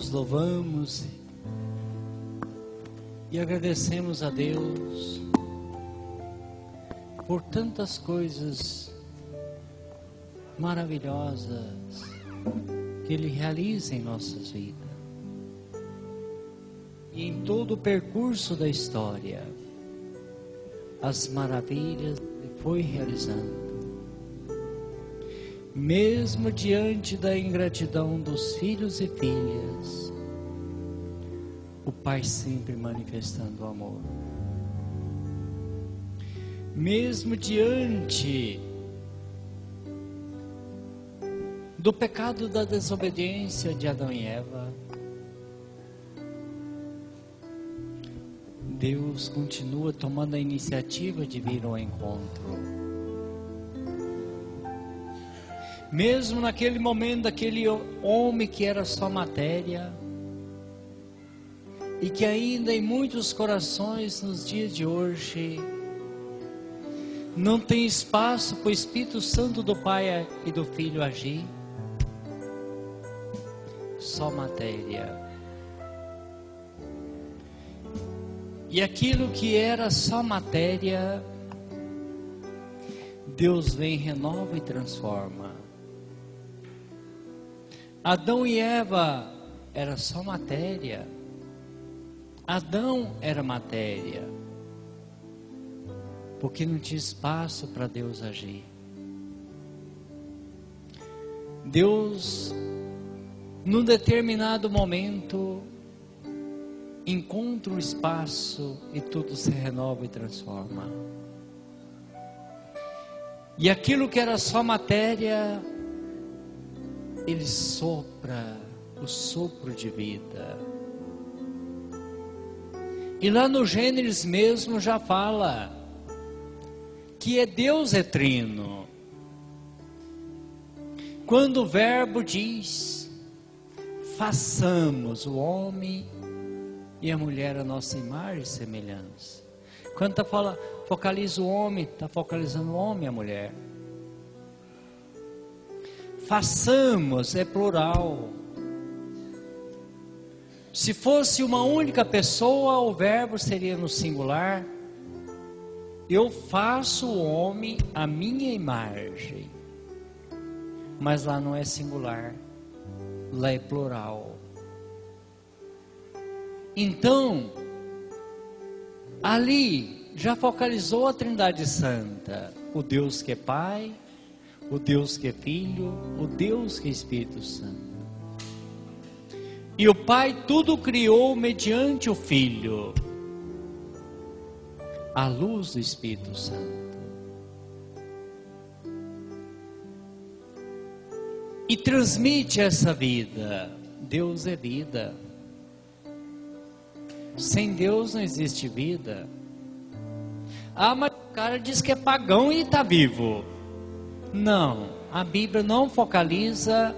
nós louvamos e agradecemos a Deus por tantas coisas maravilhosas que Ele realiza em nossas vidas. E em todo o percurso da história, as maravilhas Ele foi realizando. Mesmo diante da ingratidão dos filhos e filhas, o Pai sempre manifestando o amor. Mesmo diante do pecado da desobediência de Adão e Eva, Deus continua tomando a iniciativa de vir ao encontro. Mesmo naquele momento, aquele homem que era só matéria, e que ainda em muitos corações nos dias de hoje não tem espaço para o Espírito Santo do Pai e do Filho agir, só matéria. E aquilo que era só matéria, Deus vem, renova e transforma. Adão e Eva era só matéria. Adão era matéria, porque não tinha espaço para Deus agir. Deus, num determinado momento, encontra um espaço e tudo se renova e transforma. E aquilo que era só matéria, Ele sopra o sopro de vida. E lá no Gênesis mesmo já fala que é Deus é trino. Quando o verbo diz: façamos o homem e a mulher a nossa imagem e semelhança. Quando focaliza o homem, está focalizando o homem e a mulher. Façamos é plural. Se fosse uma única pessoa, o verbo seria no singular. Eu faço o homem à minha imagem. Mas lá não é singular, lá é plural. Então, ali já focalizou a Trindade Santa, o Deus que é Pai, o Deus que é Filho, o Deus que é Espírito Santo. E o Pai tudo criou mediante o Filho, à luz do Espírito Santo. E transmite essa vida. Deus é vida. Sem Deus não existe vida. Ah, mas o cara diz que é pagão e está vivo. Não, a Bíblia não focaliza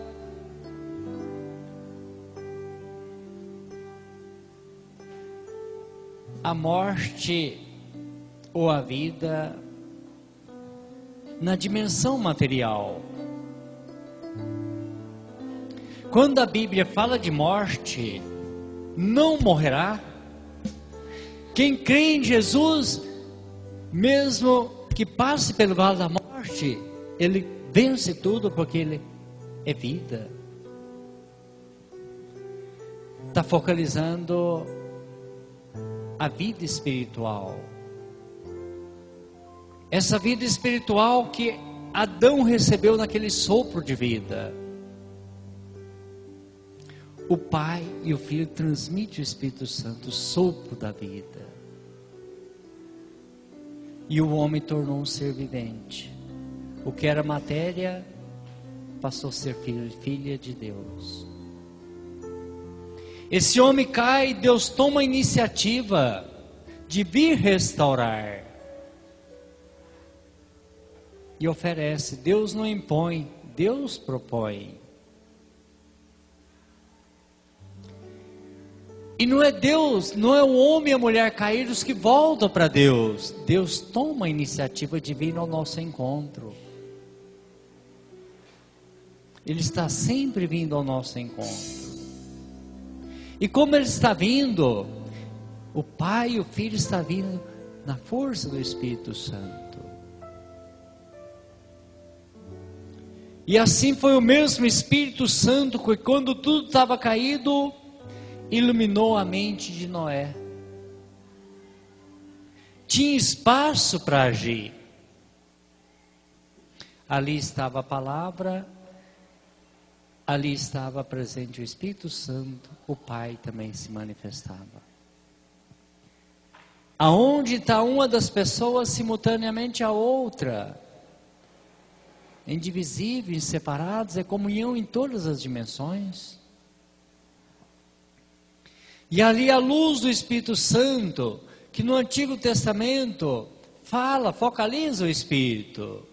a morte ou a vida na dimensão material. Quando a Bíblia fala de morte, não morrerá. Quem crê em Jesus, mesmo que passe pelo vale da morte, ele vence tudo porque ele é vida. Está focalizando a vida espiritual. Essa vida espiritual que Adão recebeu naquele sopro de vida. O Pai e o Filho transmitem o Espírito Santo, o sopro da vida. E o homem tornou um ser vivente. O que era matéria passou a ser filho e filha de Deus. Esse homem cai e Deus toma a iniciativa de vir restaurar. E oferece. Deus não impõe, Deus propõe. E não é Deus, não é o homem e a mulher caídos que voltam para Deus. Deus toma a iniciativa de vir ao nosso encontro. Ele está sempre vindo ao nosso encontro. E como ele está vindo, o Pai e o Filho estão vindo na força do Espírito Santo. E assim foi o mesmo Espírito Santo que, quando tudo estava caído, iluminou a mente de Noé. Tinha espaço para agir. Ali estava a palavra, ali estava presente o Espírito Santo, o Pai também se manifestava. Aonde está uma das pessoas simultaneamente a outra, indivisíveis, inseparados, é comunhão em todas as dimensões. E ali a luz do Espírito Santo, que no Antigo Testamento focaliza o Espírito,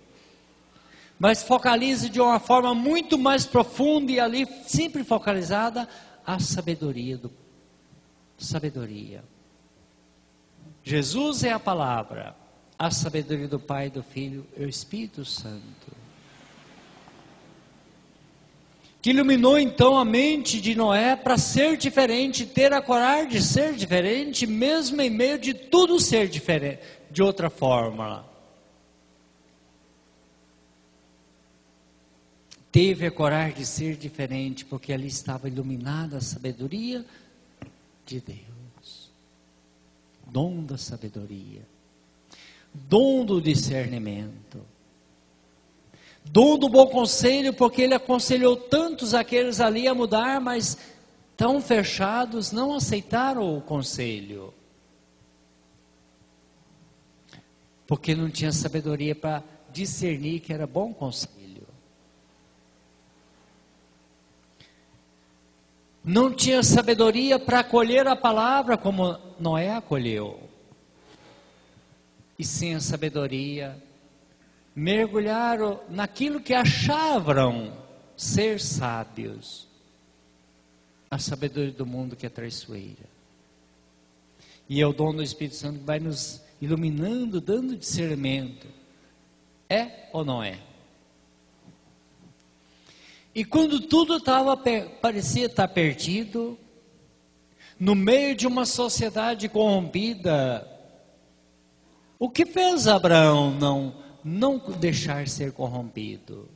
mas focaliza de uma forma muito mais profunda, e ali sempre focalizada a sabedoria. Jesus é a palavra, a sabedoria do Pai, do Filho e o Espírito Santo, que iluminou então a mente de Noé para ser diferente, ter a coragem de ser diferente, mesmo em meio de tudo ser diferente, de outra forma. Teve a coragem de ser diferente, porque ali estava iluminada a sabedoria de Deus. Dom da sabedoria, dom do discernimento, dom do bom conselho, porque ele aconselhou tantos aqueles ali a mudar, mas tão fechados, não aceitaram o conselho, porque não tinha sabedoria para discernir que era bom conselho. Não tinha sabedoria para acolher a palavra como Noé acolheu. E sem a sabedoria, mergulharam naquilo que achavam ser sábios. A sabedoria do mundo que é traiçoeira. E é o dom do Espírito Santo que vai nos iluminando, dando discernimento. É ou não é? E quando tudo parecia estar perdido, no meio de uma sociedade corrompida, o que fez Abraão não deixar ser corrompido?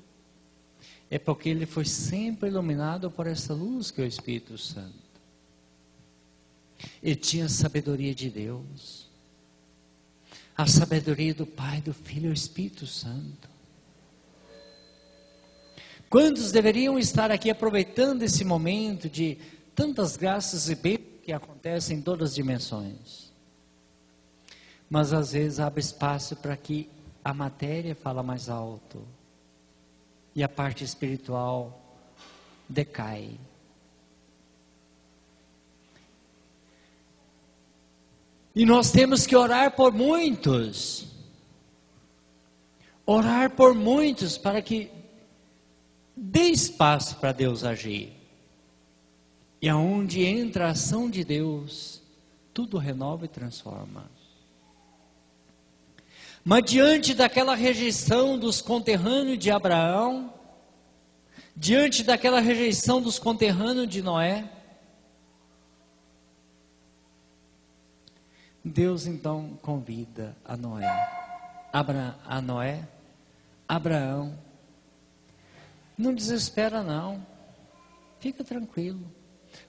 É porque ele foi sempre iluminado por essa luz que é o Espírito Santo. Ele tinha a sabedoria de Deus, a sabedoria do Pai, do Filho e do Espírito Santo. Quantos deveriam estar aqui aproveitando esse momento de tantas graças e bênçãos que acontecem em todas as dimensões? Mas às vezes abre espaço para que a matéria fala mais alto e a parte espiritual decai. E nós temos que orar por muitos para que dê espaço para Deus agir. E aonde entra a ação de Deus, tudo renova e transforma. Mas diante daquela rejeição dos conterrâneos de Abraão, diante daquela rejeição dos conterrâneos de Noé, Deus então convida a Abraão, não desespera não, fica tranquilo,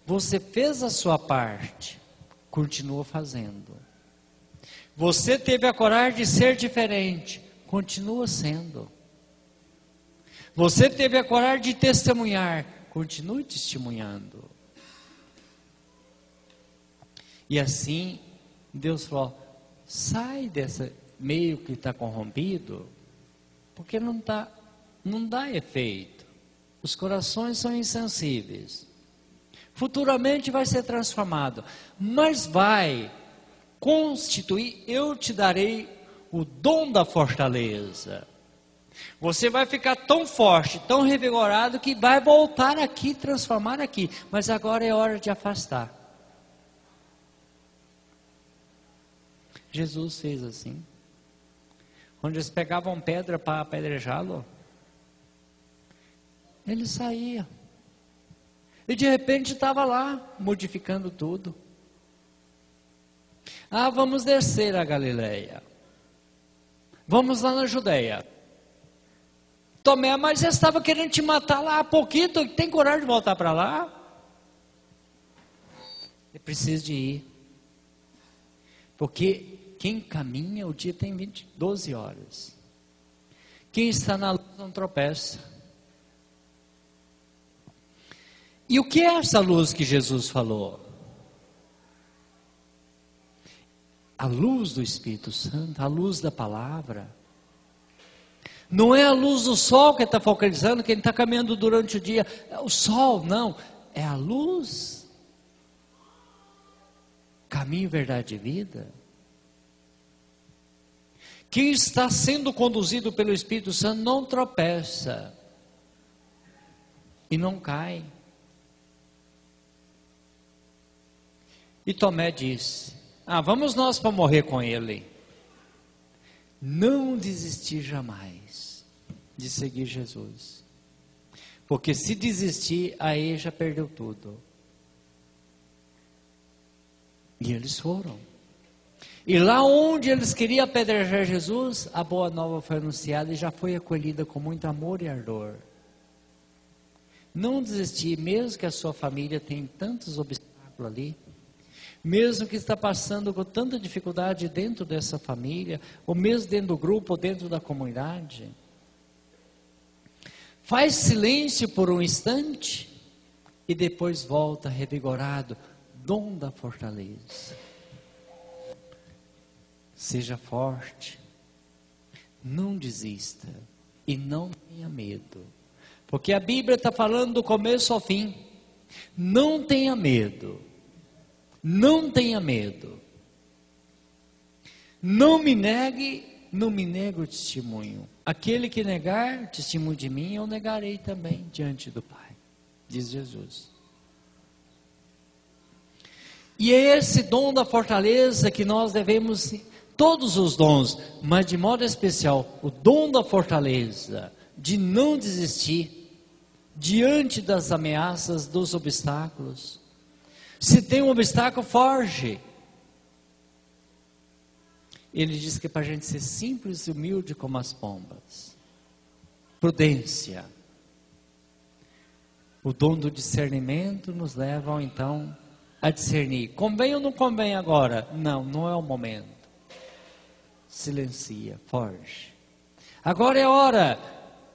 você fez a sua parte, continua fazendo. Você teve a coragem de ser diferente, continua sendo. Você teve a coragem de testemunhar, continue testemunhando. E assim, Deus falou, sai desse meio que está corrompido, porque não dá efeito. Os corações são insensíveis. Futuramente vai ser transformado, mas vai constituir, eu te darei o dom da fortaleza. Você vai ficar tão forte, tão revigorado, que vai voltar aqui, transformar aqui, mas agora é hora de afastar. Jesus fez assim. Quando eles pegavam pedra para apedrejá-lo, ele saía. E de repente estava lá, modificando tudo. Ah, vamos descer a Galileia. Vamos lá na Judeia. Tomé, mas eu estava querendo te matar lá há pouquinho, tem coragem de voltar para lá? É preciso de ir. Porque quem caminha, o dia tem 12 horas. Quem está na luz não tropeça. E o que é essa luz que Jesus falou? A luz do Espírito Santo, a luz da palavra. Não é a luz do sol que está focalizando, quem está caminhando durante o dia. O sol, não. É a luz. Caminho, verdade e vida. Quem está sendo conduzido pelo Espírito Santo não tropeça. E não cai. E Tomé disse: vamos nós para morrer com ele. Não desistir jamais de seguir Jesus. Porque se desistir, aí já perdeu tudo. E eles foram. E lá onde eles queriam apedrejar Jesus, a boa nova foi anunciada e já foi acolhida com muito amor e ardor. Não desistir, mesmo que a sua família tenha tantos obstáculos ali. Mesmo que está passando com tanta dificuldade dentro dessa família, ou mesmo dentro do grupo, ou dentro da comunidade. Faz silêncio por um instante e depois volta revigorado, dom da fortaleza. Seja forte, não desista e não tenha medo. Porque a Bíblia está falando do começo ao fim. Não tenha medo. Não tenha medo. Não me negue o testemunho. Aquele que negar o testemunho de mim, eu negarei também diante do Pai, diz Jesus. E é esse dom da fortaleza que nós devemos, todos os dons, mas de modo especial, o dom da fortaleza, de não desistir, diante das ameaças, dos obstáculos. Se tem um obstáculo, foge. Ele diz que é para a gente ser simples e humilde como as pombas. Prudência. O dom do discernimento nos leva então a discernir. Convém ou não convém agora? Não, não é o momento. Silencia, foge. Agora é a hora.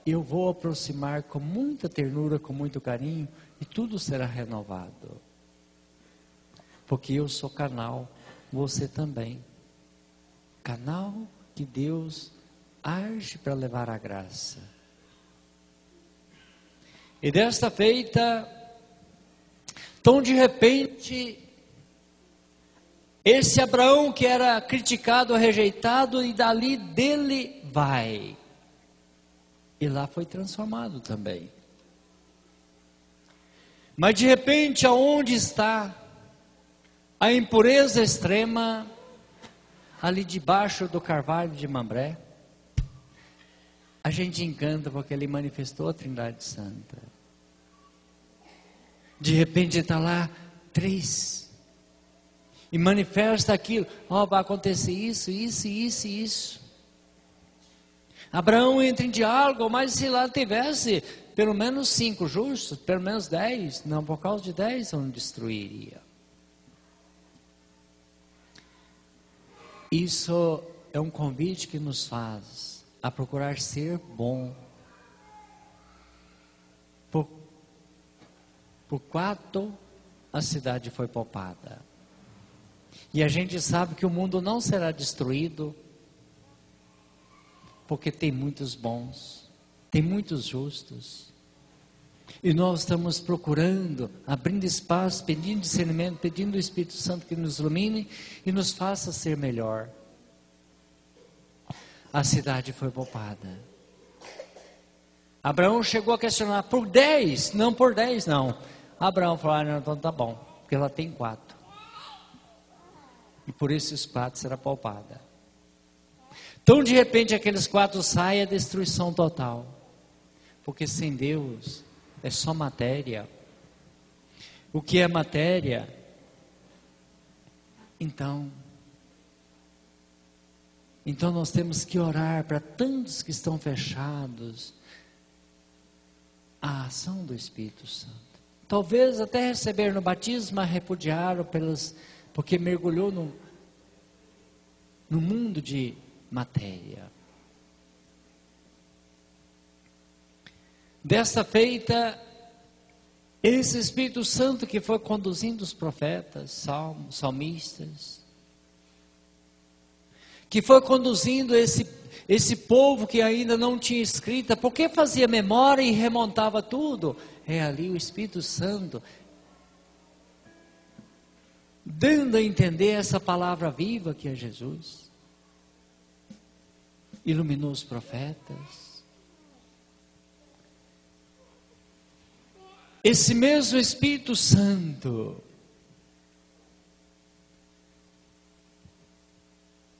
Eu vou aproximar com muita ternura, com muito carinho, e tudo será renovado. Porque eu sou canal, você também. Canal que Deus age para levar a graça. E desta feita, então de repente, esse Abraão que era criticado, rejeitado, e dali dele vai. E lá foi transformado também. Mas de repente, aonde está a impureza extrema, ali debaixo do carvalho de Mambré, a gente encanta porque ele manifestou a Trindade Santa. De repente está lá 3 e manifesta aquilo, vai acontecer isso, isso, isso e isso. Abraão entra em diálogo, mas se lá tivesse pelo menos 5 justos, pelo menos 10, não, por causa de 10 não destruiria. Isso é um convite que nos faz a procurar ser bom. Por 4 a cidade foi poupada. E a gente sabe que o mundo não será destruído, porque tem muitos bons, tem muitos justos. E nós estamos procurando, abrindo espaço, pedindo discernimento, pedindo o Espírito Santo que nos ilumine e nos faça ser melhor. A cidade foi poupada. Abraão chegou a questionar, por 10? Não, por 10 não. Abraão falou, não, então tá bom, porque ela tem 4. E por esses 4 será poupada. Então de repente aqueles 4 saem, a destruição total. Porque sem Deus é só matéria. o que é matéria. Então nós temos que orar para tantos que estão fechados à ação do Espírito Santo. Talvez até receber no batismo, mas repudiaram porque mergulhou no mundo de matéria. Desta feita, esse Espírito Santo que foi conduzindo os profetas, salmistas, que foi conduzindo esse povo que ainda não tinha escrita, porque fazia memória e remontava tudo, é ali o Espírito Santo, dando a entender essa palavra viva que é Jesus, iluminou os profetas. Esse mesmo Espírito Santo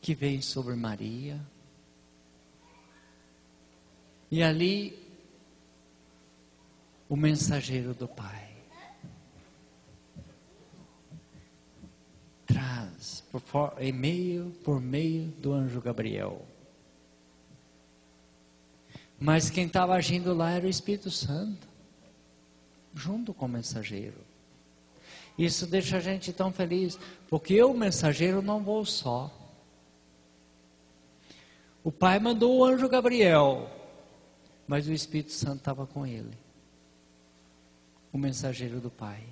que veio sobre Maria, e ali o mensageiro do Pai traz por meio do anjo Gabriel. Mas quem estava agindo lá era o Espírito Santo, junto com o mensageiro. Isso deixa a gente tão feliz, porque eu, mensageiro, não vou só. O Pai mandou o anjo Gabriel, mas o Espírito Santo estava com ele, o mensageiro do Pai.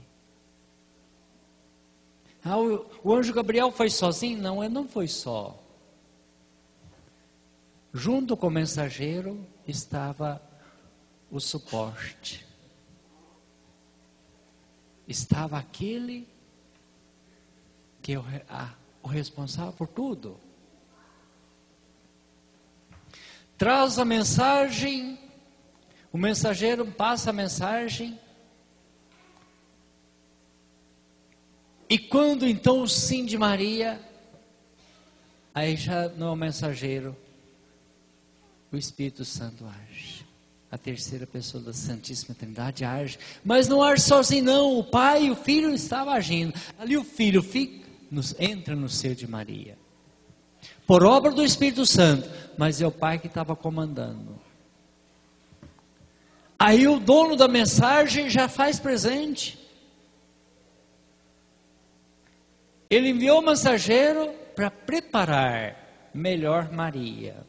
O anjo Gabriel foi sozinho? Não, ele não foi só. Junto com o mensageiro estava o suporte. Estava aquele que é o responsável por tudo. Traz a mensagem, o mensageiro passa a mensagem, e quando então o sim de Maria, aí já não é o mensageiro, o Espírito Santo age. A terceira pessoa da Santíssima Trindade age, mas não age sozinho não, o Pai e o Filho estavam agindo. Ali o Filho entra no seio de Maria, por obra do Espírito Santo, mas é o Pai que estava comandando. Aí o dono da mensagem já faz presente. Ele enviou o mensageiro para preparar melhor Maria.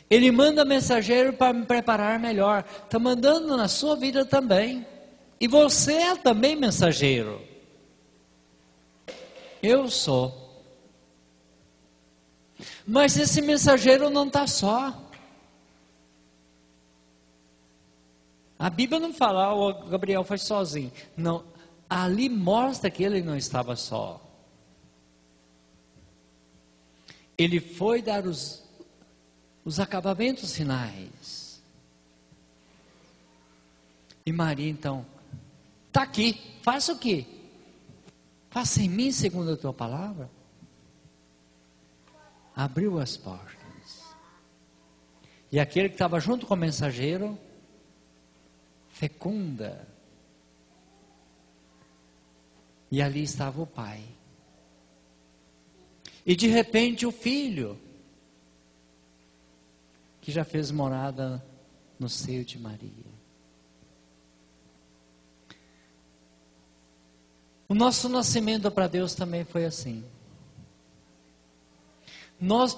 Ele manda mensageiro para me preparar melhor. Está mandando na sua vida também. E você é também mensageiro. Eu sou. Mas esse mensageiro não está só. A Bíblia não fala, o Gabriel foi sozinho. Não, ali mostra que ele não estava só. Ele foi dar os acabamentos finais. E Maria então, está aqui, faça o quê? Faça em mim segundo a tua palavra. Abriu as portas. E aquele que estava junto com o mensageiro, fecunda. E ali estava o Pai. E de repente o Filho, que já fez morada no seio de Maria. O nosso nascimento para Deus também foi assim. Nós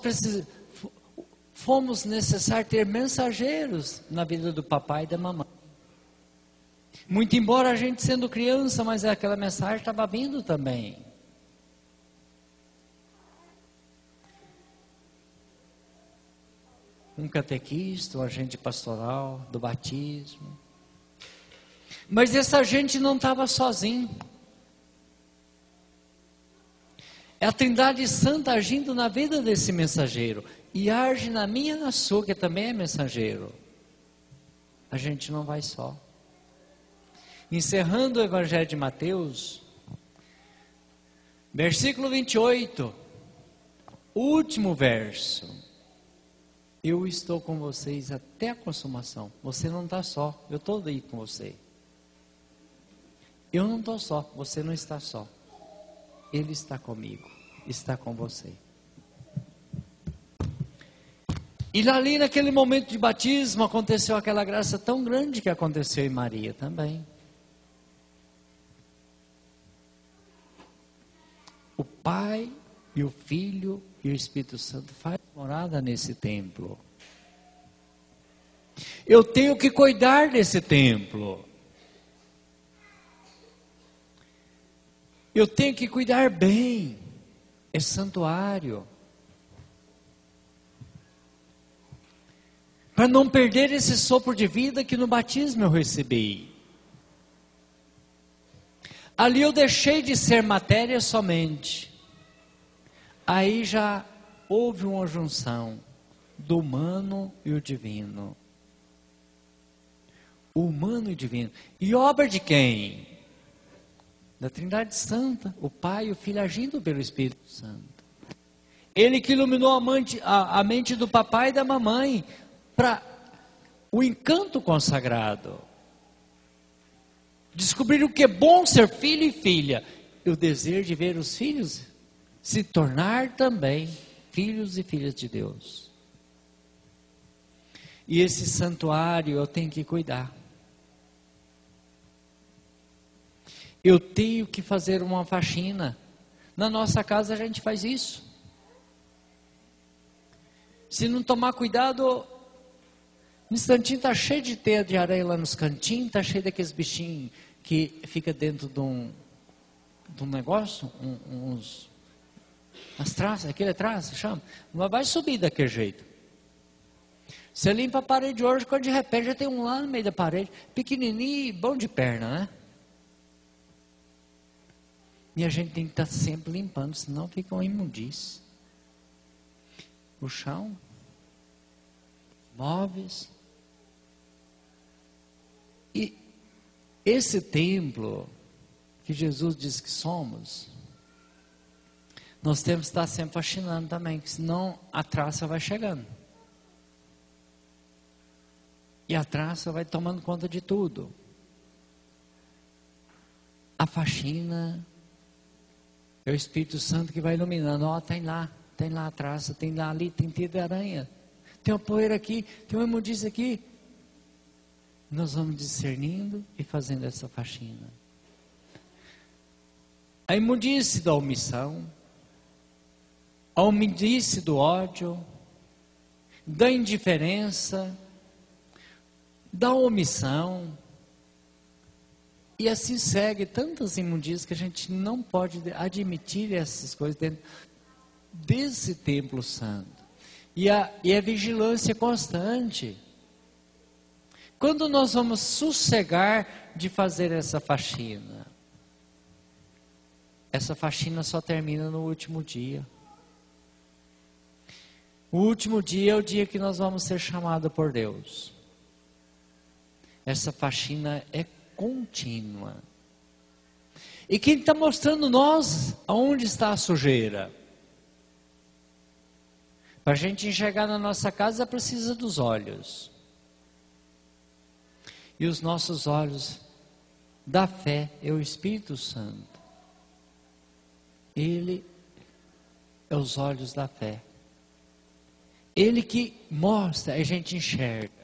fomos necessários ter mensageiros na vida do papai e da mamãe. Muito embora a gente sendo criança, mas aquela mensagem estava vindo também. Um catequista, um agente pastoral, do batismo. Mas essa gente não estava sozinho. É a Trindade Santa agindo na vida desse mensageiro. E age na minha e na sua, que também é mensageiro. A gente não vai só. Encerrando o Evangelho de Mateus, versículo 28, último verso. Eu estou com vocês até a consumação. Você não está só, eu estou aí com você. Eu não estou só, você não está só. Ele está comigo, está com você. E ali naquele momento de batismo aconteceu aquela graça tão grande que aconteceu em Maria também. O Pai e o Filho e o Espírito Santo fazem morada nesse templo. Eu tenho que cuidar desse templo. Eu tenho que cuidar bem. É santuário. Para não perder esse sopro de vida que no batismo eu recebi. Ali eu deixei de ser matéria somente. Aí já houve uma junção do humano e o divino. O humano e o divino. E obra de quem? Da Trindade Santa, o Pai e o Filho agindo pelo Espírito Santo. Ele que iluminou a mente do papai e da mamãe para o encanto consagrado. Descobrir o que é bom ser filho e filha. E o desejo de ver os filhos se tornar também filhos e filhas de Deus. E esse santuário eu tenho que cuidar. Eu tenho que fazer uma faxina. Na nossa casa a gente faz isso. Se não tomar cuidado, no instantinho está cheio de teia de aranha lá nos cantinhos, está cheio daqueles bichinhos que fica dentro de um negócio, umas traças, aquele é traça, chama. Mas vai subir daquele jeito. Você limpa a parede hoje, quando de repente já tem um lá no meio da parede, pequenininho e bom de perna, né? E a gente tem que estar sempre limpando, senão fica uma imundície. O chão, móveis. E esse templo que Jesus diz que somos, nós temos que estar sempre faxinando também, senão a traça vai chegando. E a traça vai tomando conta de tudo. A faxina é o Espírito Santo que vai iluminando. Ó, tem lá a traça, tem lá ali, tem teia de aranha, tem uma poeira aqui, tem uma imundícia aqui. Nós vamos discernindo e fazendo essa faxina. A imundície da omissão, a imundície do ódio, da indiferença, da omissão, e assim segue tantas imundícias que a gente não pode admitir essas coisas dentro desse templo santo. E a vigilância constante. Quando nós vamos sossegar de fazer essa faxina? Essa faxina só termina no último dia. O último dia é o dia que nós vamos ser chamados por Deus. Essa faxina é contínua. E quem está mostrando nós aonde está a sujeira? Para a gente enxergar na nossa casa precisa dos olhos. E os nossos olhos da fé é o Espírito Santo. Ele é os olhos da fé. Ele que mostra, a gente enxerga.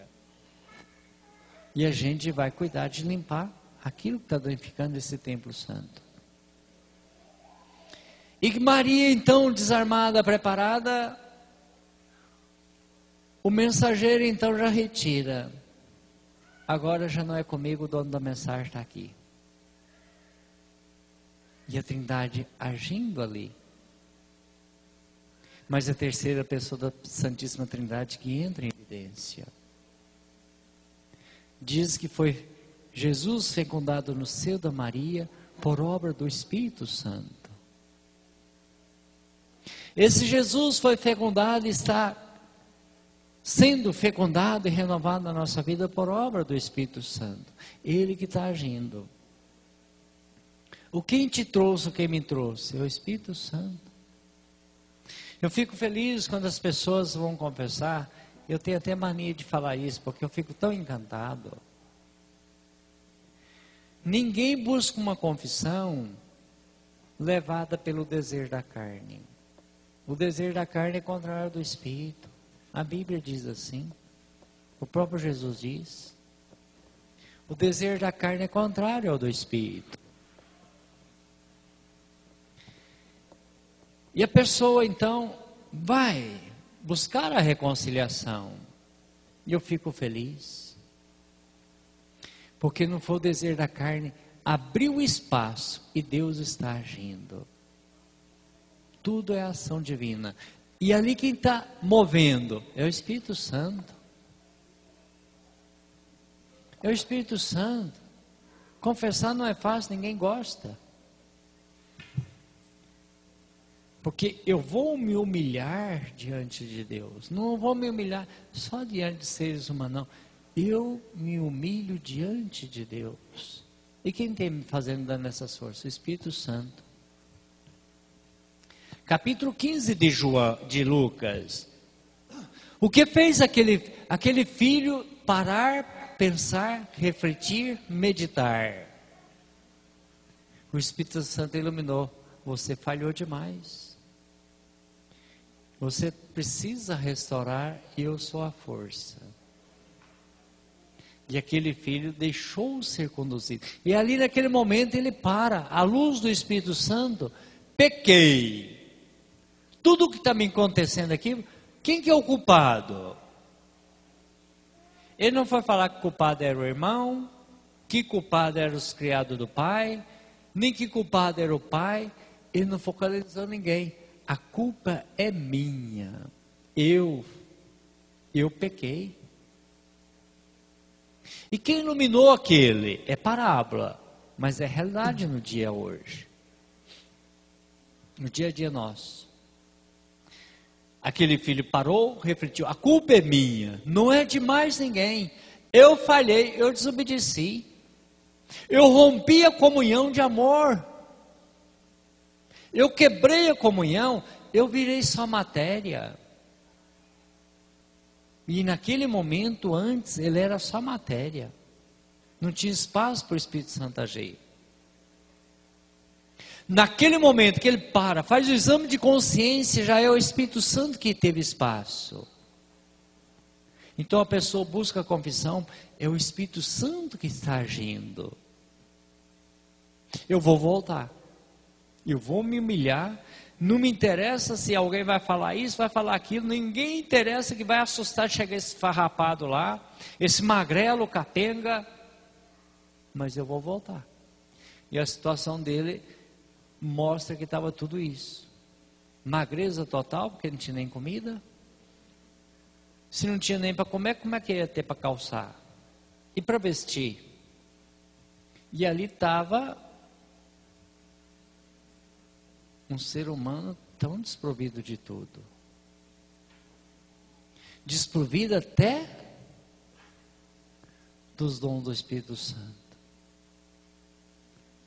E a gente vai cuidar de limpar aquilo que está danificando esse templo santo. E Maria, então, desarmada, preparada, o mensageiro então já retira. Agora já não é comigo, o dono da mensagem está aqui. E a Trindade agindo ali. Mas a terceira pessoa da Santíssima Trindade que entra em evidência. Diz que foi Jesus fecundado no seio da Maria por obra do Espírito Santo. Esse Jesus foi fecundado e está sendo fecundado e renovado na nossa vida por obra do Espírito Santo. Ele que está agindo. O quem te trouxe, o quem me trouxe? É o Espírito Santo. Eu fico feliz quando as pessoas vão confessar. Eu tenho até mania de falar isso, porque eu fico tão encantado. Ninguém busca uma confissão levada pelo desejo da carne. O desejo da carne é contrário do Espírito. A Bíblia diz assim. O próprio Jesus diz. O desejo da carne é contrário ao do Espírito. E a pessoa então vai buscar a reconciliação. E eu fico feliz. Porque não foi o desejo da carne, abriu espaço e Deus está agindo. Tudo é ação divina. E ali quem está movendo é o Espírito Santo. É o Espírito Santo. Confessar não é fácil, ninguém gosta. Porque eu vou me humilhar diante de Deus. Não vou me humilhar só diante de seres humanos, não. Eu me humilho diante de Deus. E quem tem me fazendo dando essas forças? O Espírito Santo. Capítulo 15 de Lucas. O que fez aquele filho parar, pensar, refletir, meditar? O Espírito Santo iluminou. Você falhou demais. Você precisa restaurar e eu sou a força. E aquele filho deixou ser conduzido. E ali naquele momento ele para. À luz do Espírito Santo, pequei. Tudo o que está me acontecendo aqui, quem que é o culpado? Ele não foi falar que o culpado era o irmão, que culpado eram os criados do pai, nem que culpado era o pai. Ele não focalizou ninguém. A culpa é minha. Eu pequei. E quem iluminou aquele? É parábola, mas é realidade no dia hoje. No dia a dia nosso. Aquele filho parou, refletiu, a culpa é minha, não é de mais ninguém. Eu falhei, eu desobedeci. Eu rompi a comunhão de amor. Eu quebrei a comunhão, eu virei só matéria. E naquele momento antes, ele era só matéria. Não tinha espaço para o Espírito Santo agir. Naquele momento que ele para, faz o exame de consciência, já é o Espírito Santo que teve espaço. Então a pessoa busca a confissão, é o Espírito Santo que está agindo. Eu vou voltar. Eu vou me humilhar. Não me interessa se alguém vai falar isso, vai falar aquilo. Ninguém interessa que vai assustar chegar esse farrapado lá, esse magrelo capenga. Mas eu vou voltar. E a situação dele mostra que estava tudo isso. Magreza total, porque não tinha nem comida. Se não tinha nem para comer, como é que ia ter para calçar? E para vestir? E ali estava um ser humano tão desprovido de tudo. Desprovido até dos dons do Espírito Santo.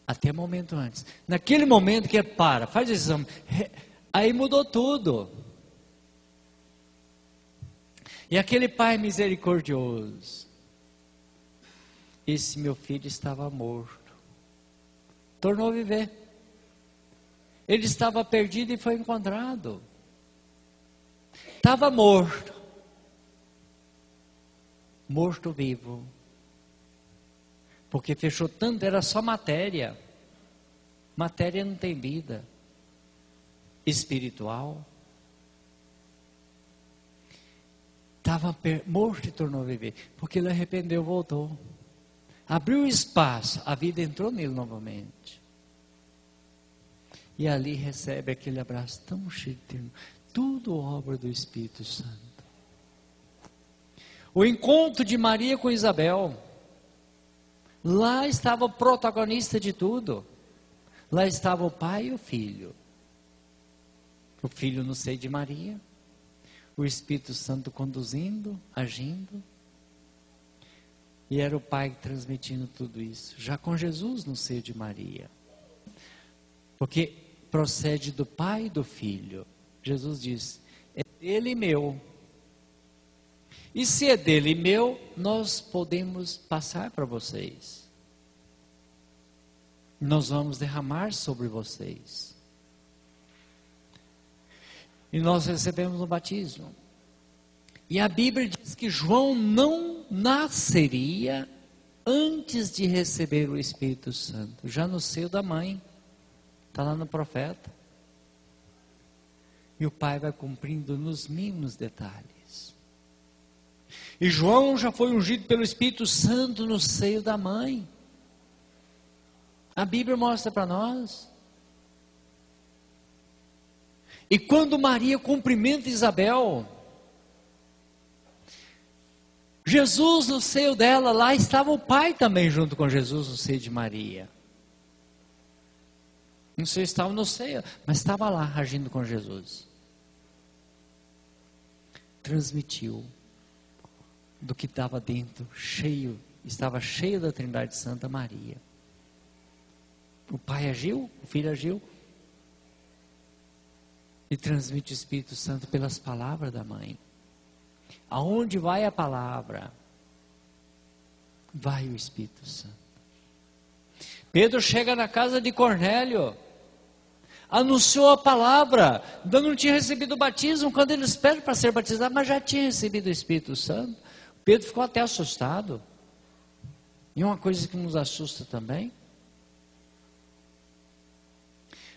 Até momento antes. Naquele momento que ele para, faz o exame, aí mudou tudo. E aquele pai misericordioso, esse meu filho estava morto, tornou a viver. Ele estava perdido e foi encontrado. Estava morto. Morto vivo. Porque fechou tanto, era só matéria. Matéria não tem vida. Espiritual. Estava morto e tornou a viver. Porque ele arrependeu, voltou. Abriu espaço, a vida entrou nele novamente. E ali recebe aquele abraço tão cheio de ternura. Tudo obra do Espírito Santo. O encontro de Maria com Isabel. Lá estava o protagonista de tudo. Lá estava o pai e o filho. O filho no seio de Maria. O Espírito Santo conduzindo, agindo. E era o pai transmitindo tudo isso. Já com Jesus no seio de Maria. Porque procede do pai e do filho. Jesus diz, é dele e meu. E se é dele e meu, nós podemos passar para vocês. nós vamos derramar sobre vocês. E nós recebemos o batismo. E a Bíblia diz que João não nasceria antes de receber o Espírito Santo, já no seio da mãe, está lá no profeta. E o Pai vai cumprindo nos mínimos detalhes. E João já foi ungido pelo Espírito Santo no seio da mãe. A Bíblia mostra para nós. E quando Maria cumprimenta Isabel, Jesus no seio dela, lá estava o Pai também junto com Jesus no seio de Maria. Não sei se estava no seio, mas estava lá agindo com Jesus. Transmitiu do que estava dentro, estava cheio da Trindade Santa Maria. O Pai agiu, o Filho agiu, e transmite o Espírito Santo pelas palavras da mãe. Aonde vai a palavra, vai o Espírito Santo. Pedro chega na casa de Cornélio, anunciou a palavra, ainda não tinha recebido o batismo, quando eles pedem para ser batizado, mas já tinha recebido o Espírito Santo. Pedro ficou até assustado. E uma coisa que nos assusta também,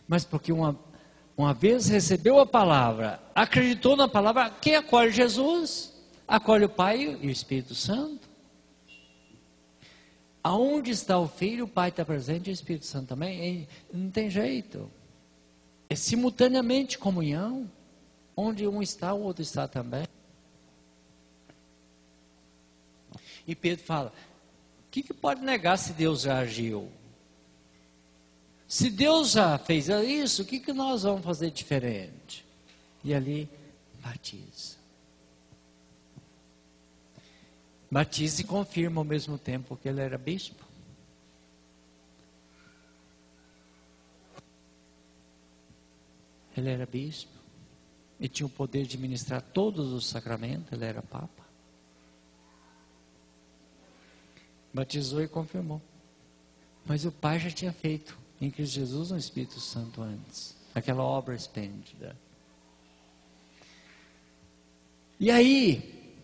mas porque uma vez recebeu a palavra, acreditou na palavra, quem acolhe Jesus, acolhe o Pai e o Espírito Santo. Aonde está o Filho, o Pai está presente e o Espírito Santo também. Não tem jeito. É simultaneamente comunhão. Onde um está, o outro está também. E Pedro fala, o que pode negar se Deus já agiu? Se Deus já fez isso, o que nós vamos fazer diferente? E ali, batiza. Batiza e confirma ao mesmo tempo que ele era bispo. Ele era bispo. E tinha o poder de ministrar todos os sacramentos, ele era papa. Batizou e confirmou. Mas o Pai já tinha feito em Cristo Jesus no Espírito Santo antes. Aquela obra esplêndida. E aí,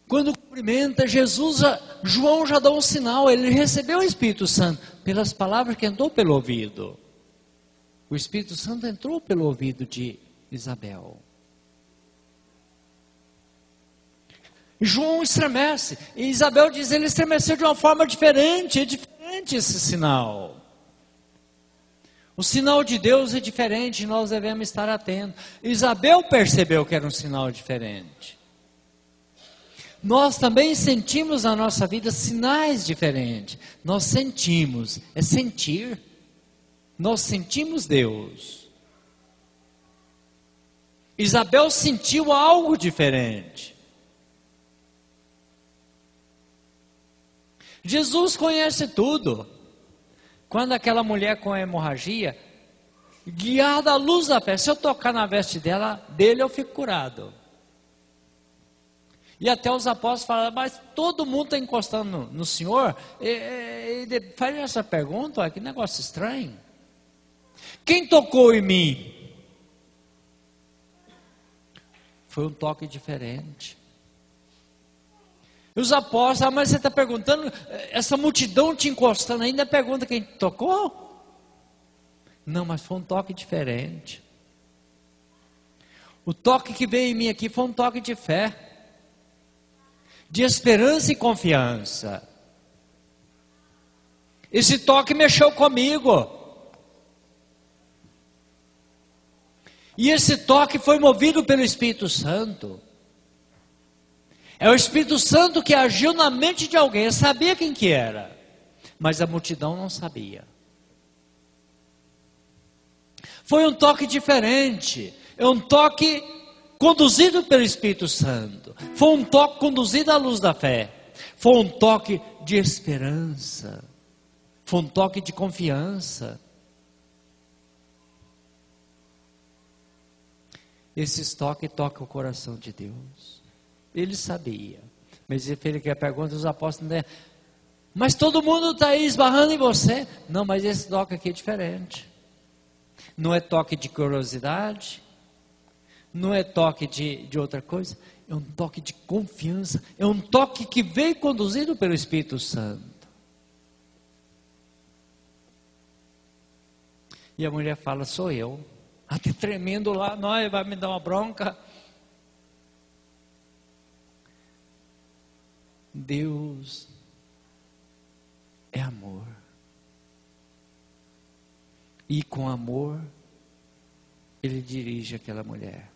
quando cumprimenta Jesus, João já dá um sinal, ele recebeu o Espírito Santo pelas palavras que entrou pelo ouvido. O Espírito Santo entrou pelo ouvido de Isabel. João estremece, e Isabel diz, ele estremeceu de uma forma diferente, é diferente esse sinal. O sinal de Deus é diferente, nós devemos estar atentos. Isabel percebeu que era um sinal diferente. Nós também sentimos na nossa vida sinais diferentes. Nós sentimos, é sentir. Nós sentimos Deus. Isabel sentiu algo diferente. Jesus conhece tudo. Quando aquela mulher com a hemorragia, guiada à luz da fé, se eu tocar na veste dele eu fico curado. E até os apóstolos falaram, mas todo mundo está encostando no Senhor. Ele faz essa pergunta, olha, que negócio estranho. Quem tocou em mim? Foi um toque diferente. E os apóstolos, mas você está perguntando, essa multidão te encostando ainda, pergunta quem tocou? Não, mas foi um toque diferente. O toque que veio em mim aqui foi um toque de fé, de esperança e confiança. Esse toque mexeu comigo. E esse toque foi movido pelo Espírito Santo. É o Espírito Santo que agiu na mente de alguém. Eu sabia quem que era, mas a multidão não sabia. Foi um toque diferente. É um toque conduzido pelo Espírito Santo. Foi um toque conduzido à luz da fé. Foi um toque de esperança. Foi um toque de confiança. Esse toque toca o coração de Deus. Ele sabia. Mas ele fez a pergunta, os apóstolos, Mas todo mundo está aí esbarrando em você. Não, mas esse toque aqui é diferente. Não é toque de curiosidade, não é toque de outra coisa, é um toque de confiança, é um toque que veio conduzido pelo Espírito Santo. E a mulher fala, sou eu. Até tremendo lá, não, vai me dar uma bronca. Deus é amor. E com amor, Ele dirige aquela mulher.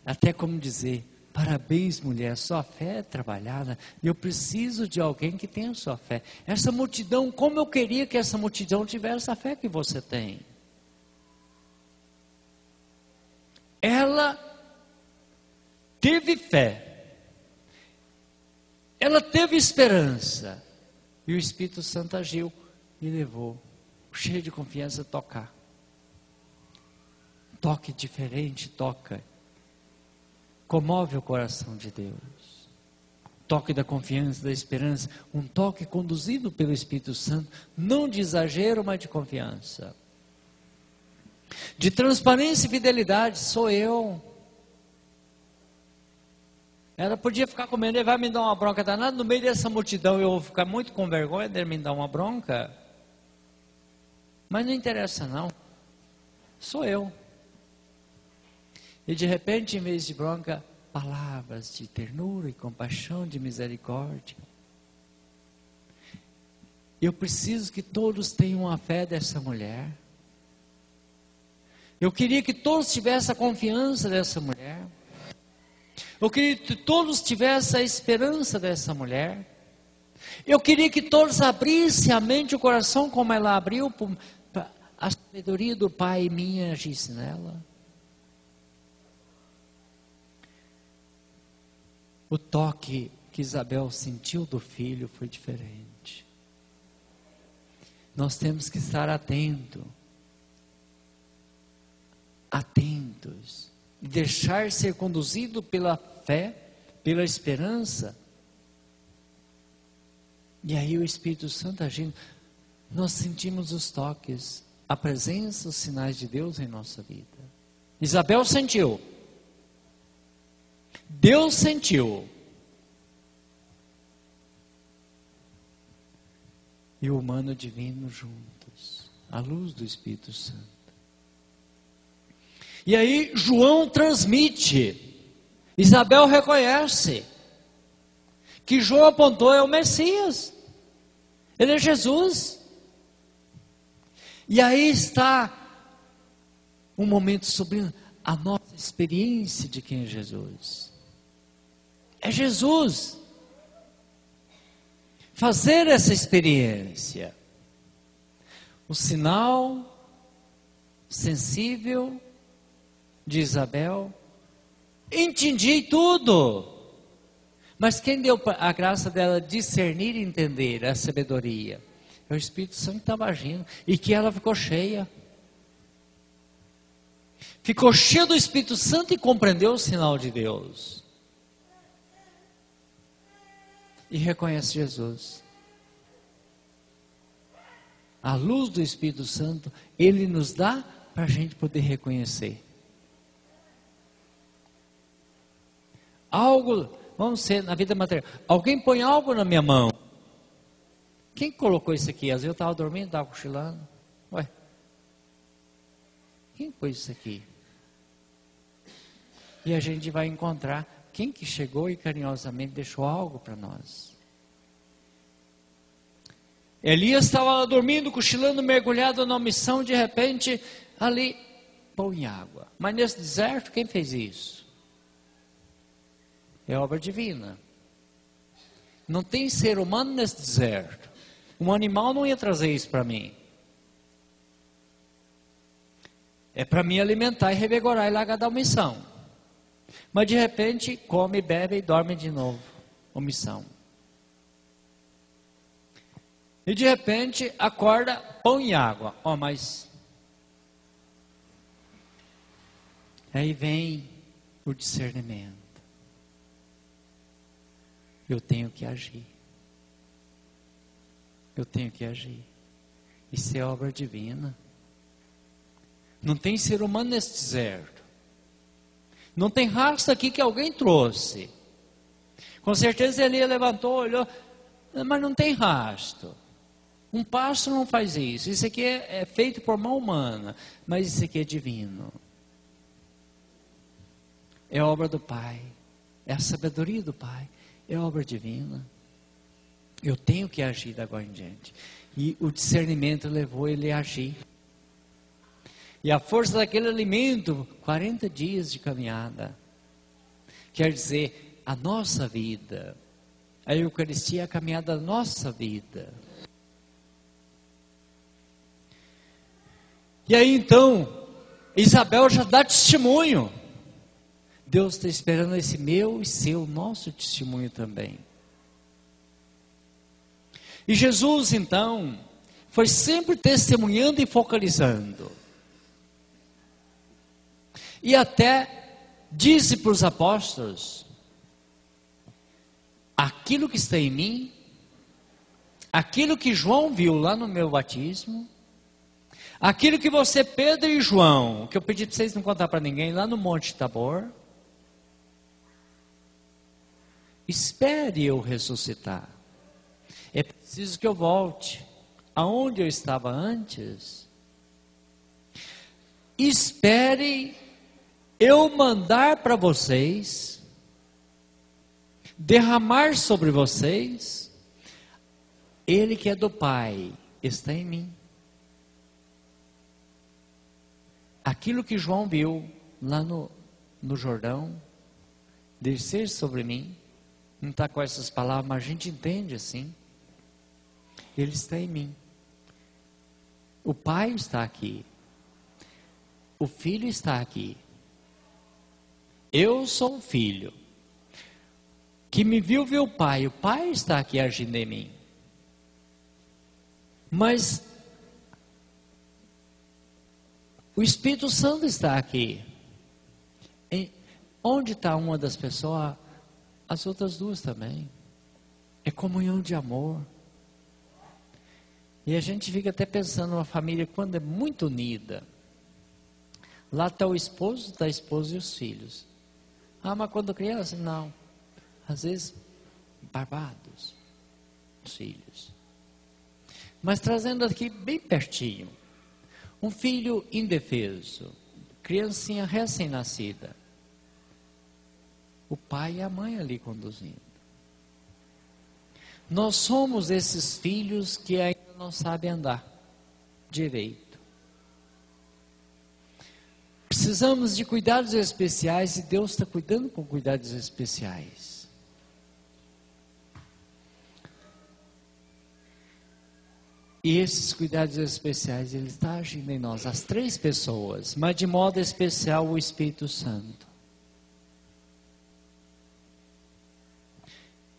Até como dizer, parabéns mulher, sua fé é trabalhada. Eu preciso de alguém que tenha sua fé. Essa multidão, como eu queria que essa multidão tivesse a fé que você tem. Ela teve fé. Ela teve esperança. E o Espírito Santo agiu e levou, cheio de confiança, a tocar. Toque diferente, toca. Comove o coração de Deus. Toque da confiança, da esperança. Um toque conduzido pelo Espírito Santo. Não de exagero, mas de confiança. De transparência e fidelidade, sou eu. Ela podia ficar comendo, ele vai me dar uma bronca danada, no meio dessa multidão eu vou ficar muito com vergonha dele me dar uma bronca. Mas não interessa não, sou eu. E de repente, em vez de bronca, palavras de ternura e compaixão, de misericórdia. Eu preciso que todos tenham a fé dessa mulher. Eu queria que todos tivessem a confiança dessa mulher. Eu queria que todos tivessem a esperança dessa mulher. Eu queria que todos abrissem a mente e o coração como ela abriu, a sabedoria do Pai minha agisse nela. O toque que Isabel sentiu do filho foi diferente. Nós temos que estar atentos, e deixar ser conduzido pela fé, pela esperança. E aí o Espírito Santo agindo, nós sentimos os toques, a presença, os sinais de Deus em nossa vida. Isabel sentiu, Deus sentiu, e o humano e o divino juntos, à luz do Espírito Santo. E aí João transmite, Isabel reconhece, que João apontou é o Messias, ele é Jesus. E aí está um momento sobre a nossa experiência de quem é Jesus. É Jesus. Fazer essa experiência. O sinal sensível de Isabel. Entendi tudo. Mas quem deu a graça dela discernir e entender a sabedoria? É o Espírito Santo que estava agindo. E que ela ficou cheia. Ficou cheia do Espírito Santo e compreendeu o sinal de Deus. E reconhece Jesus. A luz do Espírito Santo, Ele nos dá para a gente poder reconhecer. Algo, vamos ser na vida material. Alguém põe algo na minha mão. Quem colocou isso aqui? Às vezes eu estava dormindo, estava cochilando. Ué, quem pôs isso aqui? E a gente vai encontrar quem que chegou e carinhosamente deixou algo para nós. Elias estava dormindo, cochilando, mergulhado na missão, de repente, ali, pão e água. Mas nesse deserto, quem fez isso? É obra divina. Não tem ser humano nesse deserto. Um animal não ia trazer isso para mim. É para me alimentar e revigorar e largar da omissão. Mas de repente, come, bebe e dorme de novo. Omissão. E de repente, acorda, pão e água. Mas aí vem o discernimento. eu tenho que agir. Eu tenho que agir. Isso é obra divina. Não tem ser humano nesse deserto. Não tem rastro aqui que alguém trouxe. Com certeza ele levantou, olhou, mas não tem rastro. Um passo não faz isso. Isso aqui é feito por mão humana, mas isso aqui é divino. É obra do Pai. É a sabedoria do Pai. É obra divina. Eu tenho que agir da agora em diante. E o discernimento levou ele a agir. E a força daquele alimento, 40 dias de caminhada. Quer dizer, a nossa vida. A Eucaristia é a caminhada da nossa vida. E aí então, Isabel já dá testemunho. Deus está esperando esse meu e seu, nosso testemunho também. E Jesus então, foi sempre testemunhando e focalizando. E até disse para os apóstolos, aquilo que está em mim, aquilo que João viu lá no meu batismo, aquilo que você, Pedro e João, que eu pedi para vocês não contar para ninguém, lá no Monte Tabor, espere eu ressuscitar. É preciso que eu volte aonde eu estava antes. Espere eu mandar para vocês, derramar sobre vocês, Ele que é do Pai, está em mim. Aquilo que João viu lá no Jordão, descer sobre mim, não está com essas palavras, mas a gente entende assim. Ele está em mim. O Pai está aqui. O Filho está aqui. Eu sou o Filho. Que me viu o Pai. O Pai está aqui agindo em mim. Mas o Espírito Santo está aqui. Onde está uma das pessoas? As outras duas também. É comunhão de amor. E a gente fica até pensando numa família quando é muito unida. Lá está o esposo, está a esposa e os filhos. Ah, mas quando criança? Não. Às vezes, barbados, os filhos. Mas trazendo aqui bem pertinho. Um filho indefeso, criancinha recém-nascida. O pai e a mãe ali conduzindo. Nós somos esses filhos que ainda não sabem andar direito. Precisamos de cuidados especiais e Deus está cuidando com cuidados especiais. E esses cuidados especiais, Ele está agindo em nós, as três pessoas, mas de modo especial o Espírito Santo.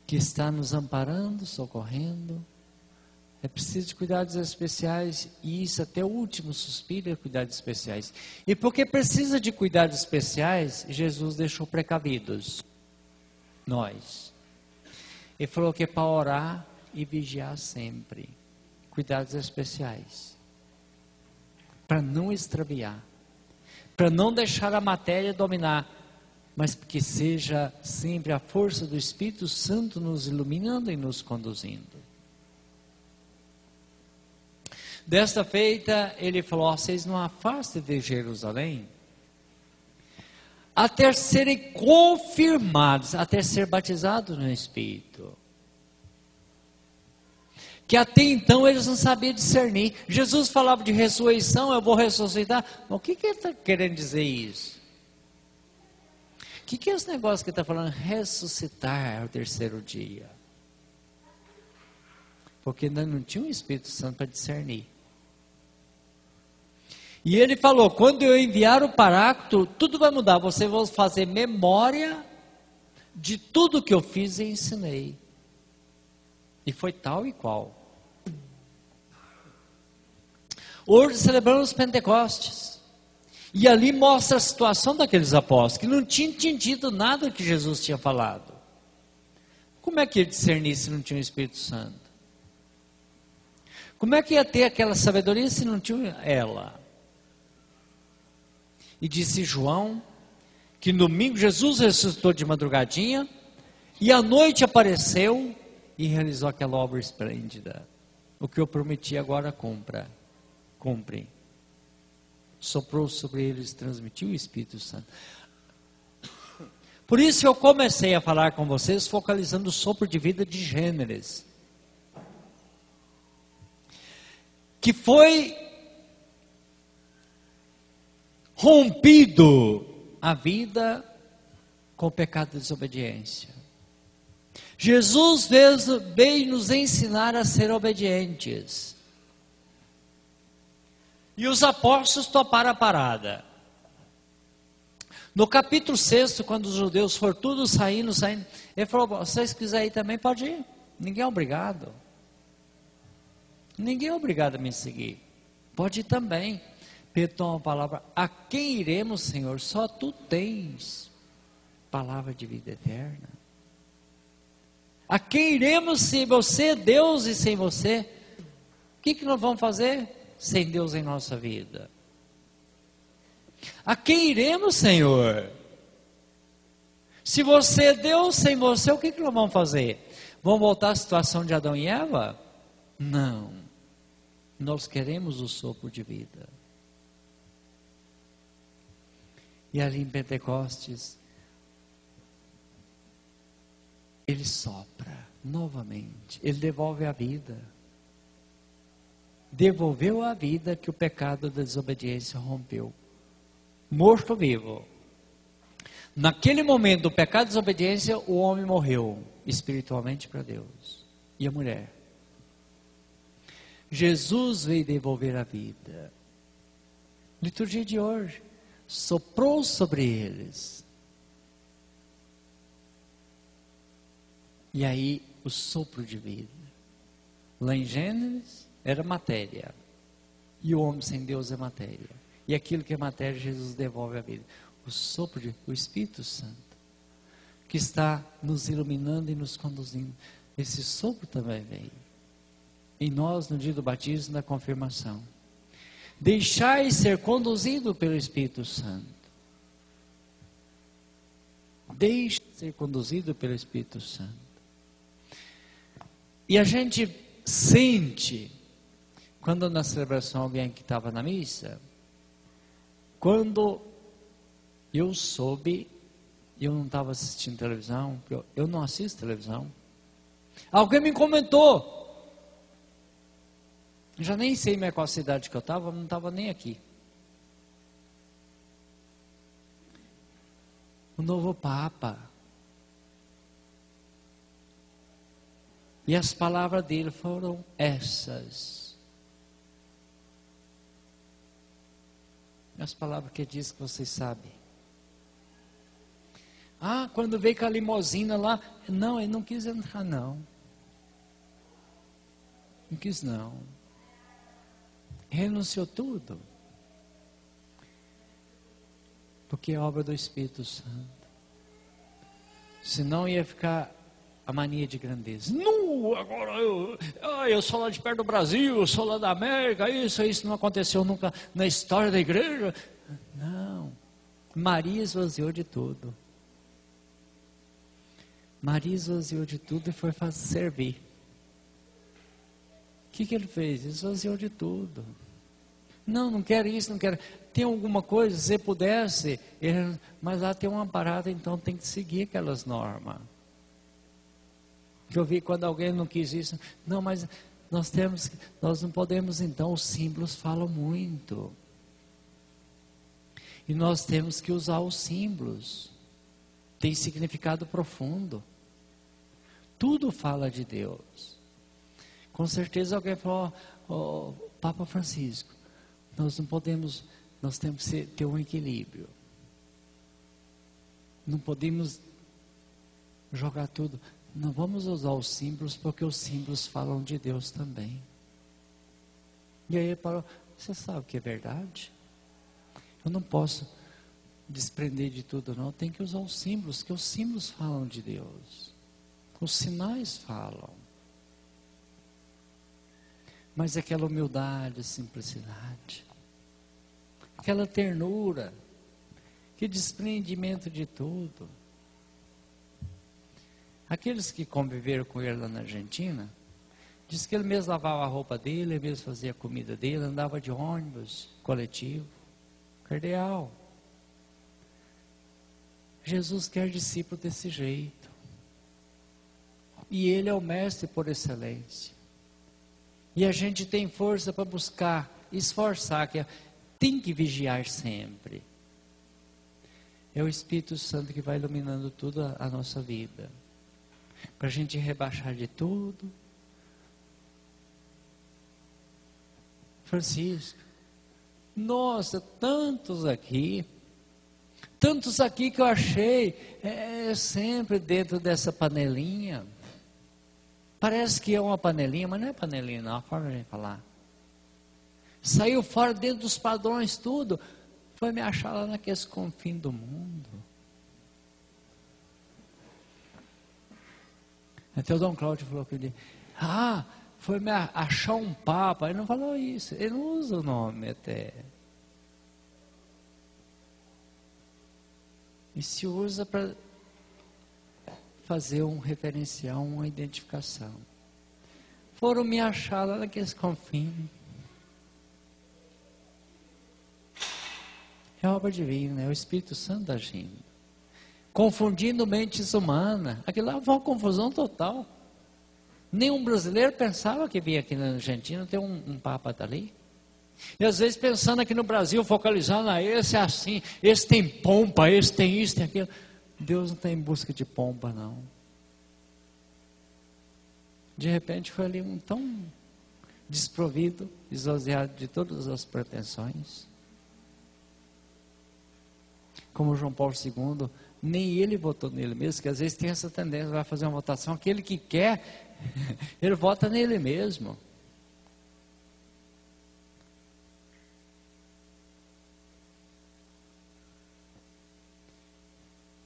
Que está nos amparando, socorrendo. É preciso de cuidados especiais, e isso até o último suspiro é cuidados especiais. E porque precisa de cuidados especiais, Jesus deixou precavidos nós. Ele falou que é para orar e vigiar sempre. Cuidados especiais. Para não extraviar. Para não deixar a matéria dominar. Mas que seja sempre a força do Espírito Santo nos iluminando e nos conduzindo. Desta feita, ele falou, vocês não afastem de Jerusalém, até serem confirmados, até ser batizados no Espírito. Que até então eles não sabiam discernir. Jesus falava de ressurreição, eu vou ressuscitar. Mas o que ele está querendo dizer isso? O que é esse negócio que está falando? Ressuscitar ao terceiro dia. Porque ainda não tinha um Espírito Santo para discernir. E ele falou, quando eu enviar o Paráclito, tudo vai mudar. Vocês vão fazer memória de tudo que eu fiz e ensinei. E foi tal e qual. Hoje celebramos Pentecostes. E ali mostra a situação daqueles apóstolos, que não tinham entendido nada que Jesus tinha falado. Como é que ia discernir se não tinha o Espírito Santo? Como é que ia ter aquela sabedoria se não tinha ela? E disse João que no domingo Jesus ressuscitou de madrugadinha e à noite apareceu e realizou aquela obra esplêndida. O que eu prometi agora cumpre. Soprou sobre eles, transmitiu o Espírito Santo. Por isso eu comecei a falar com vocês focalizando o sopro de vida de Gênesis, que foi rompido a vida com o pecado de desobediência. Jesus veio nos ensinar a ser obedientes. E os apóstolos toparam a parada. No capítulo 6, quando os judeus foram todos saindo, ele falou: vocês quiserem ir também, pode ir. Ninguém é obrigado. Ninguém é obrigado a me seguir. Pode ir também. Pedro toma a palavra: a quem iremos, Senhor? Só tu tens palavra de vida eterna. A quem iremos se você é Deus e sem você? O que nós vamos fazer sem Deus em nossa vida? A quem iremos, Senhor? Se você é Deus, sem você, o que nós vamos fazer? Vamos voltar à situação de Adão e Eva? Não. Nós queremos o sopro de vida. E ali em Pentecostes, Ele sopra novamente. Ele devolve a vida. Devolveu a vida que o pecado da desobediência rompeu. Morto vivo. Naquele momento do pecado de desobediência, o homem morreu espiritualmente para Deus. E a mulher. Jesus veio devolver a vida. Liturgia de hoje. Soprou sobre eles. E aí, o sopro de vida. Lá em Gênesis, era matéria. E o homem sem Deus é matéria. E aquilo que é matéria, Jesus devolve a vida. O sopro de, o Espírito Santo, que está nos iluminando e nos conduzindo. Esse sopro também veio. Em nós, no dia do batismo, da confirmação. Deixai ser conduzido pelo Espírito Santo. Deixe ser conduzido pelo Espírito Santo. E a gente sente, quando na celebração alguém que estava na missa, quando eu soube, eu não estava assistindo televisão, eu não assisto televisão, alguém me comentou, já nem sei mais qual cidade que eu estava, não estava nem aqui. O novo Papa. E as palavras dele foram essas. As palavras que diz que vocês sabem. Ah, quando veio com a limousina lá, não, ele não quis entrar não. Não quis não. Renunciou tudo. Porque é obra do Espírito Santo. Senão ia ficar a mania de grandeza. Não, agora eu sou lá de perto do Brasil, eu sou lá da América, isso não aconteceu nunca na história da igreja. Não. Maria esvaziou de tudo. Maria esvaziou de tudo e foi servir. O que ele fez? Esvaziou de tudo. Não quero isso, não quero. Tem alguma coisa, se você pudesse, mas lá tem uma parada, então tem que seguir aquelas normas. Que eu vi quando alguém não quis isso. Não, mas nós não podemos então, os símbolos falam muito. E nós temos que usar os símbolos. Tem significado profundo. Tudo fala de Deus. Com certeza alguém falou, Papa Francisco, nós temos que ter um equilíbrio. Não podemos jogar tudo. Não vamos usar os símbolos, porque os símbolos falam de Deus também. E aí ele falou, você sabe que é verdade? Eu não posso desprender de tudo não, tem que usar os símbolos, que os símbolos falam de Deus. Os sinais falam. Mas aquela humildade, simplicidade, aquela ternura, que desprendimento de tudo. Aqueles que conviveram com ele lá na Argentina, diz que ele mesmo lavava a roupa dele, ele mesmo fazia a comida dele, andava de ônibus, coletivo, cardeal. Jesus quer discípulo desse jeito. E ele é o mestre por excelência. E a gente tem força para buscar, esforçar, que tem que vigiar sempre. É o Espírito Santo que vai iluminando tudo a nossa vida. Para a gente rebaixar de tudo. Francisco, nossa, tantos aqui que eu achei sempre dentro dessa panelinha. Parece que é uma panelinha, mas não é panelinha, não, é a forma de a gente falar. Saiu fora dentro dos padrões, tudo. Foi me achar lá naqueles confins do mundo. Até o Dom Cláudio falou que ele, foi me achar um papa. Ele não falou isso, ele não usa o nome até. E se usa para fazer um referencial, uma identificação. Foram me achar lá naqueles confins. É obra divina, é o Espírito Santo agindo. Confundindo mentes humanas. Aquilo lá foi uma confusão total. Nenhum brasileiro pensava que vinha aqui na Argentina ter um papa dali. E às vezes pensando aqui no Brasil, focalizando, esse é assim, esse tem pompa, esse tem isso, tem aquilo. Deus não está em busca de pompa, não. De repente foi ali um tão desprovido, esvaziado de todas as pretensões. Como João Paulo II, nem ele votou nele mesmo, que às vezes tem essa tendência, vai fazer uma votação, aquele que quer, ele vota nele mesmo.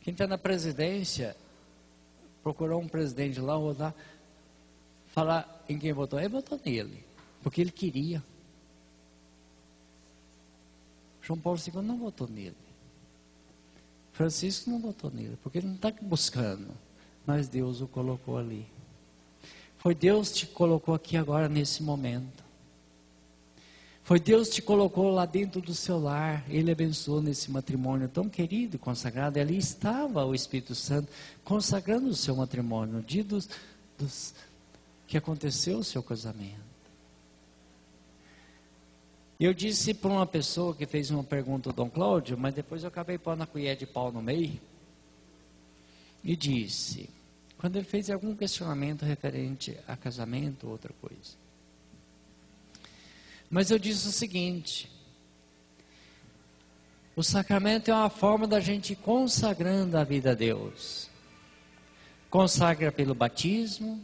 Quem está na presidência, procurou um presidente lá, falar em quem votou. Ele votou nele, porque ele queria. João Paulo II não votou nele. Francisco não votou nele, porque ele não está buscando. Mas Deus o colocou ali. Foi Deus que te colocou aqui agora, nesse momento. Foi Deus que te colocou lá dentro do seu lar. Ele abençoou nesse matrimônio tão querido, consagrado. E ali estava o Espírito Santo consagrando o seu matrimônio. No dia que aconteceu o seu casamento. Eu disse para uma pessoa que fez uma pergunta ao Dom Cláudio, mas depois eu acabei pondo a colher de pau no meio. E disse, quando ele fez algum questionamento referente a casamento ou outra coisa. Mas eu disse o seguinte: o sacramento é uma forma da gente ir consagrando a vida a Deus. Consagra pelo batismo,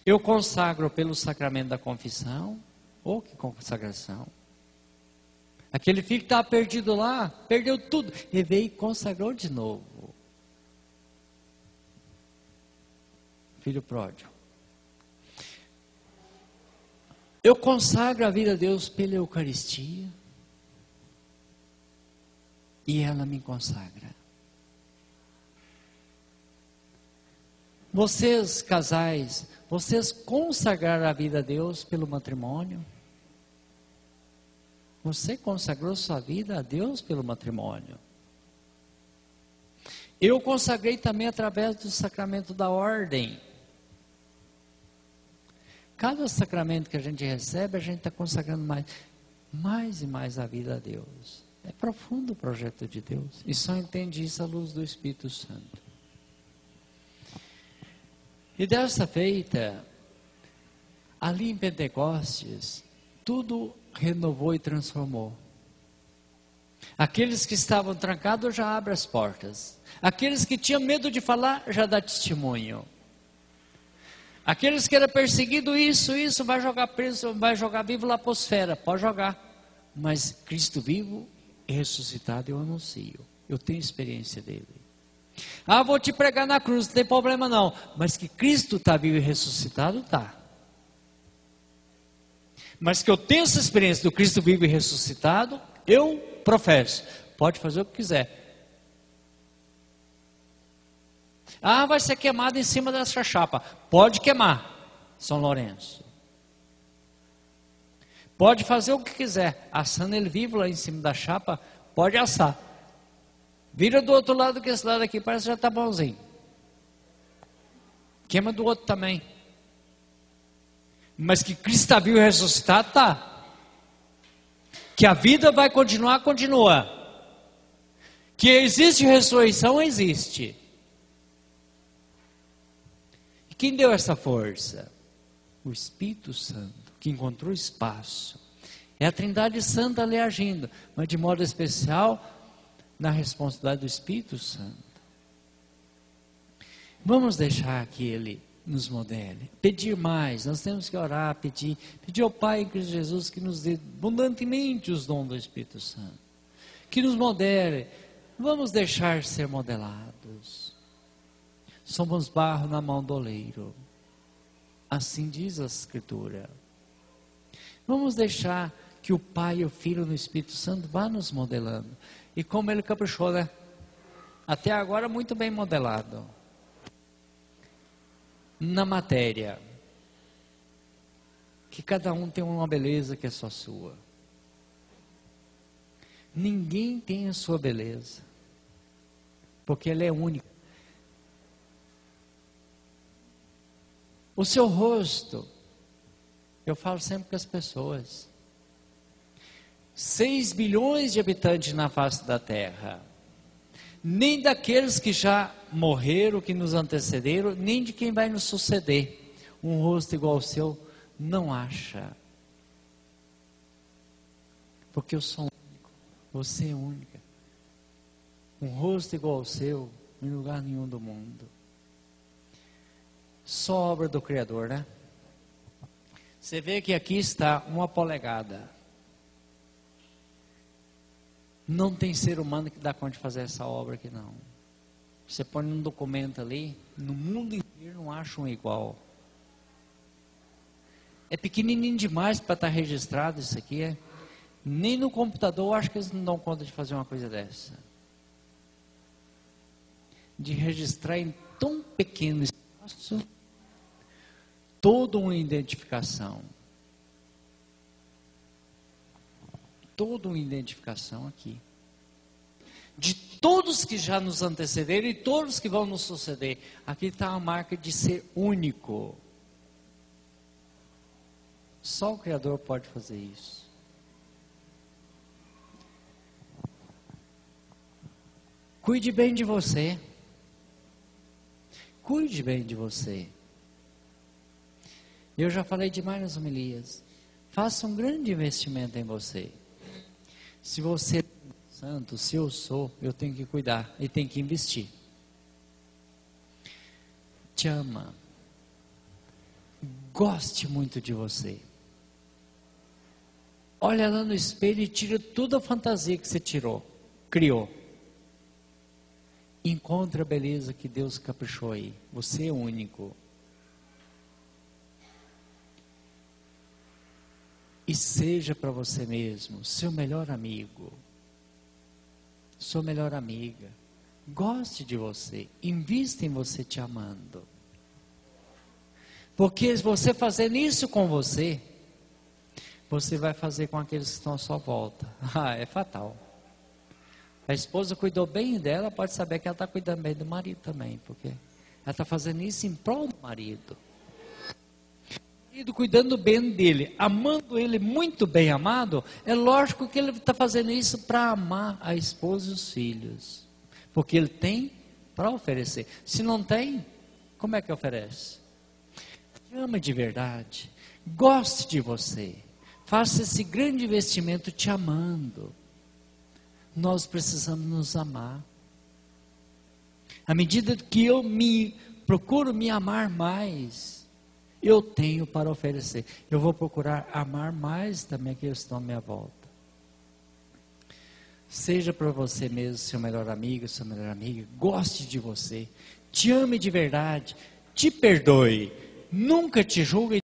eu consagro pelo sacramento da confissão. Oh, que consagração! Aquele filho que estava perdido lá, perdeu tudo, e veio e consagrou de novo. Filho pródigo. Eu consagro a vida a Deus pela Eucaristia. E ela me consagra. Vocês, casais, vocês consagraram a vida a Deus pelo matrimônio? Você consagrou sua vida a Deus pelo matrimônio? Eu consagrei também através do sacramento da ordem. Cada sacramento que a gente recebe, a gente está consagrando mais e mais a vida a Deus. É profundo o projeto de Deus. E só entende isso à luz do Espírito Santo. E dessa feita, ali em Pentecostes, tudo renovou e transformou. Aqueles que estavam trancados já abrem as portas. Aqueles que tinham medo de falar, já dá testemunho. Aqueles que eram perseguidos, isso, vai jogar preso, vai jogar vivo lá para a esfera, pode jogar. Mas Cristo vivo e ressuscitado eu anuncio. Eu tenho experiência dele. Ah, vou te pregar na cruz, não tem problema não. Mas que Cristo está vivo e ressuscitado, está. Mas que eu tenho essa experiência do Cristo vivo e ressuscitado, eu professo. Pode fazer o que quiser. Ah, vai ser queimado em cima dessa chapa. Pode queimar, São Lourenço. Pode fazer o que quiser. Assando ele vivo lá em cima da chapa, pode assar. Vira do outro lado, que esse lado aqui parece que já está bonzinho. Queima do outro também. Mas que Cristo está vivo e ressuscitado, está. Que a vida vai continuar, continua. Que existe ressurreição, existe. E quem deu essa força? O Espírito Santo, que encontrou espaço. É a Trindade Santa ali agindo, mas de modo especial na responsabilidade do Espírito Santo. Vamos deixar que Ele nos modele. Pedir mais, nós temos que orar, pedir ao Pai em Cristo Jesus que nos dê abundantemente os dons do Espírito Santo. Que nos modele. Vamos deixar ser modelados. Somos barro na mão do oleiro. Assim diz a Escritura. Vamos deixar que o Pai, o Filho e o Espírito Santo vá nos modelando. E como Ele caprichou, né? Até agora muito bem modelado. Na matéria. Que cada um tem uma beleza que é só sua. Ninguém tem a sua beleza. Porque ela é única. O seu rosto, eu falo sempre com as pessoas, 6 bilhões de habitantes na face da terra, nem daqueles que já morreram, que nos antecederam, nem de quem vai nos suceder, um rosto igual ao seu, não acha, porque eu sou único, você é única, um rosto igual ao seu, em lugar nenhum do mundo. Só obra do Criador, né? Você vê que aqui está 1 polegada. Não tem ser humano que dá conta de fazer essa obra aqui, não. Você põe num documento ali, no mundo inteiro não acha um igual. É pequenininho demais para estar registrado isso aqui, é? Nem no computador eu acho que eles não dão conta de fazer uma coisa dessa. De registrar em tão pequeno espaço toda uma identificação. Toda uma identificação aqui. De todos que já nos antecederam e todos que vão nos suceder. Aqui está a marca de ser único. Só o Criador pode fazer isso. Cuide bem de você. Cuide bem de você. Eu já falei demais nas homilias. Faça um grande investimento em você. Se você é santo, se eu sou, eu tenho que cuidar e tenho que investir. Te ama. Goste muito de você. Olha lá no espelho e tira toda a fantasia que você criou. Encontre a beleza que Deus caprichou aí. Você é único. E seja para você mesmo seu melhor amigo, sua melhor amiga. Goste de você, invista em você te amando. Porque você fazendo isso com você, você vai fazer com aqueles que estão à sua volta. Ah, é fatal. A esposa cuidou bem dela, pode saber que ela está cuidando bem do marido também, porque ela está fazendo isso em prol do marido. Cuidando bem dele, amando ele muito bem amado, é lógico que ele está fazendo isso para amar a esposa e os filhos, porque ele tem para oferecer. Se não tem, como é que oferece? Ama de verdade, goste de você, faça esse grande investimento te amando. Nós precisamos nos amar. À medida que eu procuro me amar mais, eu tenho para oferecer. Eu vou procurar amar mais também aqueles que estão à minha volta. Seja para você mesmo seu melhor amigo, sua melhor amiga. Goste de você. Te ame de verdade. Te perdoe. Nunca te julgue.